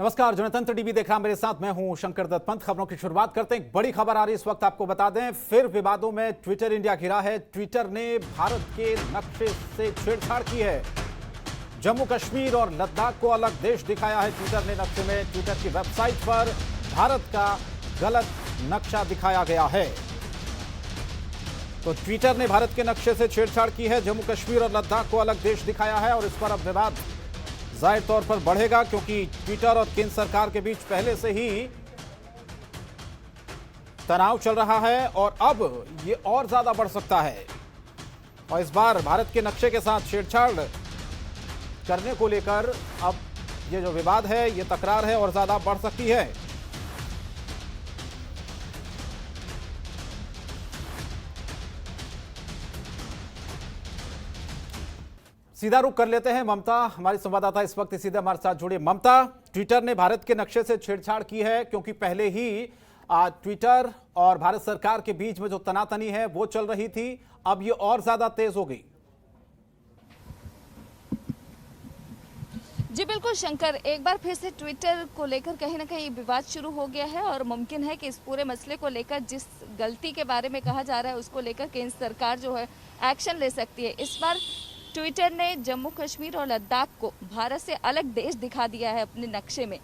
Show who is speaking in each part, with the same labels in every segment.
Speaker 1: नमस्कार, जनतंत्र टीवी देख रहा मेरे साथ मैं हूं शंकर दत्त पंत। खबरों की शुरुआत करते हैं। एक बड़ी खबर आ रही है इस वक्त, आपको बता दें, फिर विवादों में ट्विटर इंडिया घिरा है। ट्विटर ने भारत के नक्शे से छेड़छाड़ की है। जम्मू कश्मीर और लद्दाख को अलग देश दिखाया है ट्विटर ने नक्शे में। ट्विटर की वेबसाइट पर भारत का गलत नक्शा दिखाया गया है। तो ट्विटर ने भारत के नक्शे से छेड़छाड़ की है, जम्मू कश्मीर और लद्दाख को अलग देश दिखाया है और इस पर अब विवाद जाहिर तौर पर बढ़ेगा, क्योंकि ट्विटर और केंद्र सरकार के बीच पहले से ही तनाव चल रहा है और अब ये और ज्यादा बढ़ सकता है। और इस बार भारत के नक्शे के साथ छेड़छाड़ करने को लेकर अब ये जो विवाद है, ये तकरार है और ज्यादा बढ़ सकती है। सीधा रुख कर लेते हैं। ममता हमारी संवाददाता इस वक्त सीधे हमारे साथ जुड़े। ममता, ट्विटर ने भारत के नक्शे से छेड़छाड़ की है, क्योंकि पहले ही ट्विटर और भारत सरकार के बीच में जो तनातनी है वो चल रही थी, अब ये और ज्यादा तेज हो गई।
Speaker 2: जी बिल्कुल शंकर, एक बार फिर से ट्विटर को लेकर कहीं ना कहीं विवाद शुरू हो गया है और मुमकिन है कि इस पूरे मसले को लेकर जिस गलती के बारे में कहा जा रहा है उसको लेकर केंद्र सरकार जो है एक्शन ले सकती है। इस बार ट्विटर ने जम्मू कश्मीर और लद्दाख को भारत से अलग देश दिखा दिया है अपने नक्शे में।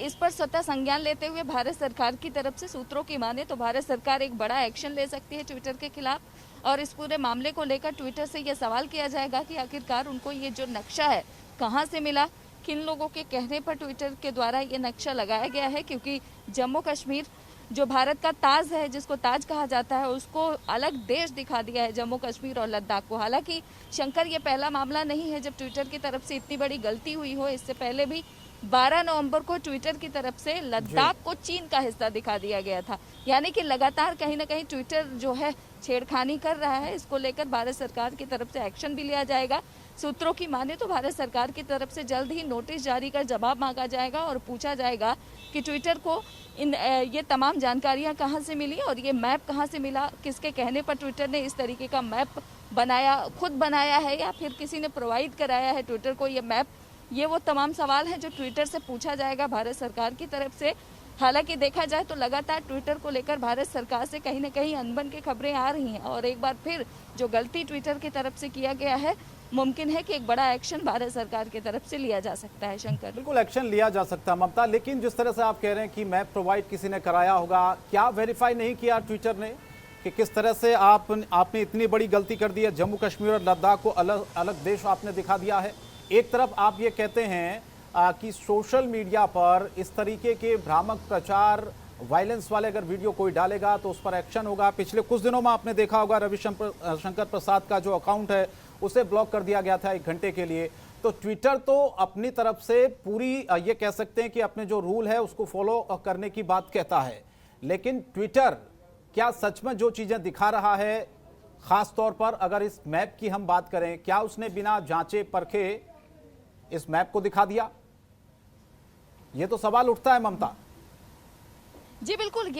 Speaker 2: इस पर स्वतः संज्ञान लेते हुए भारत सरकार की तरफ से सूत्रों की माने तो भारत सरकार एक बड़ा एक्शन ले सकती है ट्विटर के खिलाफ। और इस पूरे मामले को लेकर ट्विटर से यह सवाल किया जाएगा कि आखिरकार उनको ये जो नक्शा है कहाँ से मिला, किन लोगों के कहने पर ट्विटर के द्वारा ये नक्शा लगाया गया है, क्योंकि जम्मू कश्मीर जो भारत का ताज है, जिसको ताज कहा जाता है, उसको अलग देश दिखा दिया है जम्मू कश्मीर और लद्दाख को। हालांकि शंकर, ये पहला मामला नहीं है जब ट्विटर की तरफ से इतनी बड़ी गलती हुई हो। इससे पहले भी 12 नवंबर को ट्विटर की तरफ से लद्दाख को चीन का हिस्सा दिखा दिया गया था। यानी कि लगातार कहीं ना कहीं ट्विटर जो है छेड़खानी कर रहा है। इसको लेकर भारत सरकार की तरफ से एक्शन भी लिया जाएगा। सूत्रों की माने तो भारत सरकार की तरफ से जल्द ही नोटिस जारी कर जवाब मांगा जाएगा और पूछा जाएगा कि ट्विटर को ये तमाम जानकारियां कहां से मिली और ये मैप कहां से मिला, किसके कहने पर ट्विटर ने इस तरीके का मैप बनाया, खुद बनाया है या फिर किसी ने प्रोवाइड कराया है ट्विटर को ये मैप। ये वो तमाम सवाल हैं जो ट्विटर से पूछा जाएगा भारत सरकार की तरफ से। हालांकि देखा जाए तो लगातार ट्विटर को लेकर भारत सरकार से कहीं ना कहीं अनबन की खबरें आ रही हैं और एक बार फिर जो गलती ट्विटर की तरफ से किया गया है, मुमकिन है कि एक बड़ा एक्शन भारत सरकार की तरफ से लिया जा सकता है। शंकर,
Speaker 1: बिल्कुल एक्शन लिया जा सकता है ममता, लेकिन जिस तरह से आप कह रहे हैं कि मैप प्रोवाइड किसी ने कराया होगा, क्या वेरीफाई नहीं किया ट्विटर ने कि किस तरह से आपने इतनी बड़ी गलती कर दी है? जम्मू कश्मीर और लद्दाख को अलग अलग देश आपने दिखा दिया है। एक तरफ आप ये कहते हैं कि सोशल मीडिया पर इस तरीके के भ्रामक प्रचार, वायलेंस वाले अगर वीडियो कोई डालेगा तो उस पर एक्शन होगा। पिछले कुछ दिनों में आपने देखा होगा रविशंकर प्रसाद का जो अकाउंट है उसे ब्लॉक कर दिया गया था 1 घंटे के लिए। तो ट्विटर तो अपनी तरफ से पूरी ये कह सकते हैं कि अपने जो रूल है उसको फॉलो करने की बात कहता है, लेकिन ट्विटर क्या सच में जो चीजें दिखा रहा है, खास तौर पर अगर इस मैप की हम बात करें, क्या उसने बिना जांचे परखे इस मैप को दिखा दिया? ये तो सवाल उठता है ममता।
Speaker 2: जी बिल्कुल,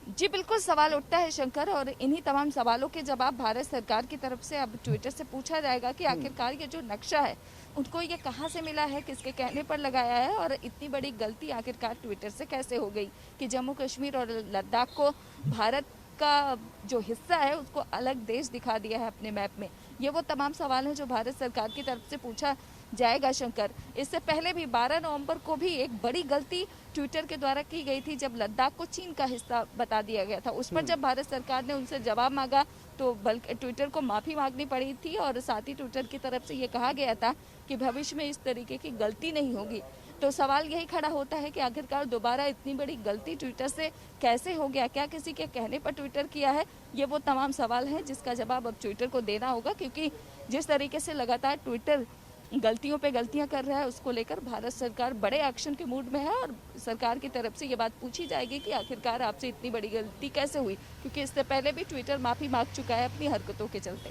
Speaker 2: जी बिल्कुल सवाल उठता है शंकर, और इन्हीं तमाम सवालों के जवाब भारत सरकार की तरफ से अब ट्विटर से पूछा जाएगा कि आखिरकार ये जो नक्शा है उनको ये कहाँ से मिला है, किसके कहने पर लगाया है और इतनी बड़ी गलती आखिरकार ट्विटर से कैसे हो गई कि जम्मू कश्मीर और लद्दाख को भारत का जो हिस्सा है उसको अलग देश दिखा दिया है अपने मैप में। ये वो तमाम सवाल हैं जो भारत सरकार की तरफ से पूछा जाएगा शंकर। इससे पहले भी 12 नवंबर को भी एक बड़ी गलती ट्विटर के द्वारा की गई थी जब लद्दाख को चीन का हिस्सा बता दिया गया था। उस पर जब भारत सरकार ने उनसे जवाब मांगा तो बल्कि ट्विटर को माफी मांगनी पड़ी थी और साथ ही ट्विटर की तरफ से ये कहा गया था कि भविष्य में इस तरीके की गलती नहीं होगी। तो सवाल यही खड़ा होता है कि आखिरकार दोबारा इतनी बड़ी गलती ट्विटर से कैसे हो गया, क्या किसी के कहने पर ट्विटर किया है? ये वो तमाम सवाल हैं जिसका जवाब अब ट्विटर को देना होगा, क्योंकि जिस तरीके से लगातार ट्विटर गलतियों पे गलतियां कर रहा है उसको लेकर भारत सरकार बड़े एक्शन के मूड में है और सरकार की तरफ से ये बात पूछी जाएगी कि आखिरकार आपसे इतनी बड़ी गलती कैसे हुई, क्योंकि इससे पहले भी ट्विटर माफी मांग चुका है अपनी हरकतों के चलते।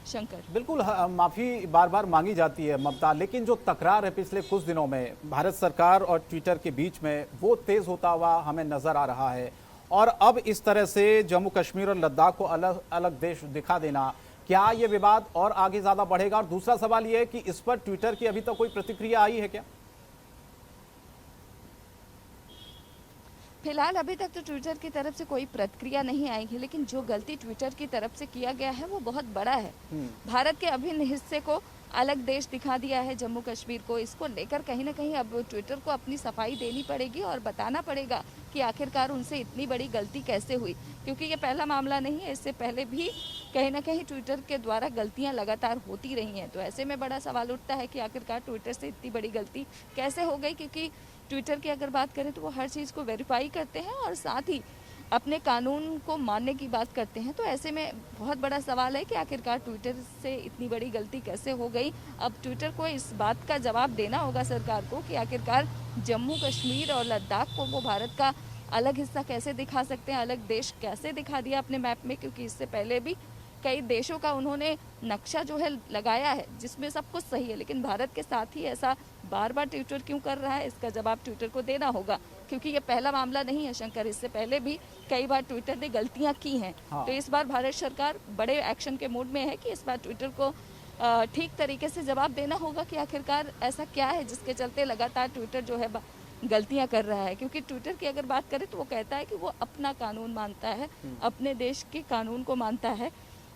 Speaker 2: शंकर,
Speaker 1: बिल्कुल माफी बार बार मांगी जाती है ममता, लेकिन जो तकरार है पिछले कुछ दिनों में भारत सरकार और ट्विटर के बीच में वो तेज होता हुआ हमें नजर आ रहा है। और अब इस तरह से जम्मू कश्मीर और लद्दाख को अलग अलग देश दिखा देना, क्या ये विवाद और आगे ज्यादा बढ़ेगा? और दूसरा सवाल ये है कि इस पर ट्विटर की अभी तक कोई प्रतिक्रिया आई है क्या?
Speaker 2: फिलहाल अभी तक तो ट्विटर की तरफ से कोई प्रतिक्रिया नहीं आई है, लेकिन जो गलती ट्विटर की तरफ से किया गया है वो बहुत बड़ा है। भारत के अभिन्न हिस्से को अलग देश दिखा दिया है, जम्मू कश्मीर को। इसको लेकर कहीं ना कहीं अब ट्विटर को अपनी सफाई देनी पड़ेगी और बताना पड़ेगा कि आखिरकार उनसे इतनी बड़ी गलती कैसे हुई, क्योंकि ये पहला मामला नहीं है। इससे पहले भी कहीं ना कहीं ट्विटर के द्वारा गलतियां लगातार होती रही हैं। तो ऐसे में बड़ा सवाल उठता है कि आखिरकार ट्विटर से इतनी बड़ी गलती कैसे हो गई, क्योंकि ट्विटर की अगर बात करें तो वो हर चीज़ को वेरीफाई करते हैं और साथ ही अपने कानून को मानने की बात करते हैं। तो ऐसे में बहुत बड़ा सवाल है कि आखिरकार ट्विटर से इतनी बड़ी गलती कैसे हो गई। अब ट्विटर को इस बात का जवाब देना होगा सरकार को कि आखिरकार जम्मू कश्मीर और लद्दाख को वो भारत का अलग हिस्सा कैसे दिखा सकते हैं, अलग देश कैसे दिखा दिया अपने मैप में, क्योंकि इससे पहले भी कई देशों का उन्होंने नक्शा जो है लगाया है जिसमें सब कुछ सही है, लेकिन भारत के साथ ही ऐसा बार बार ट्विटर क्यों कर रहा है, इसका जवाब ट्विटर को देना होगा, क्योंकि ये पहला मामला नहीं है शंकर। इससे पहले भी कई बार ट्विटर ने गलतियां की हैं। तो इस बार भारत सरकार बड़े एक्शन के मूड में है कि इस बार ट्विटर को ठीक तरीके से जवाब देना होगा कि आखिरकार ऐसा क्या है जिसके चलते लगातार ट्विटर जो है गलतियां कर रहा है। क्योंकि ट्विटर की अगर बात करें तो वो कहता है कि वो अपना कानून मानता है, अपने देश के कानून को मानता है,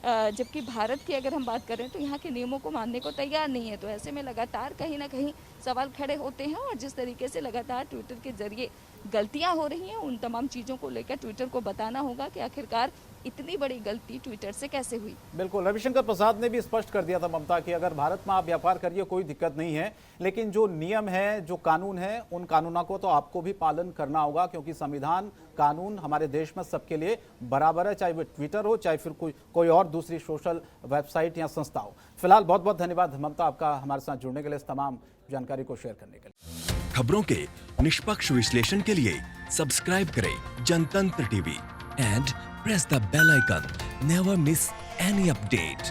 Speaker 2: जबकि भारत की अगर हम बात करें तो यहाँ के नियमों को मानने को तैयार नहीं है। तो ऐसे में लगातार कहीं ना कहीं सवाल खड़े होते हैं और जिस तरीके से लगातार ट्विटर के जरिए गलतियां हो रही हैं, उन तमाम चीज़ों को लेकर ट्विटर को बताना होगा कि आखिरकार इतनी बड़ी गलती ट्विटर से कैसे हुई।
Speaker 1: बिल्कुल, रविशंकर प्रसाद ने भी स्पष्ट कर दिया था ममता कि अगर भारत में आप व्यापार करिए कोई दिक्कत नहीं है, लेकिन जो नियम है, जो कानून है, उन कानूनों को तो आपको भी पालन करना होगा, क्योंकि संविधान कानून हमारे देश में सबके लिए बराबर है, चाहे वो ट्विटर हो चाहे फिर कोई और दूसरी सोशल वेबसाइट या संस्था हो। फिलहाल बहुत बहुत धन्यवाद ममता आपका हमारे साथ जुड़ने के लिए, इस तमाम जानकारी को शेयर करने के लिए।
Speaker 3: खबरों के निष्पक्ष विश्लेषण के लिए सब्सक्राइब करें जनतंत्र TV and press the bell icon. Never miss any update.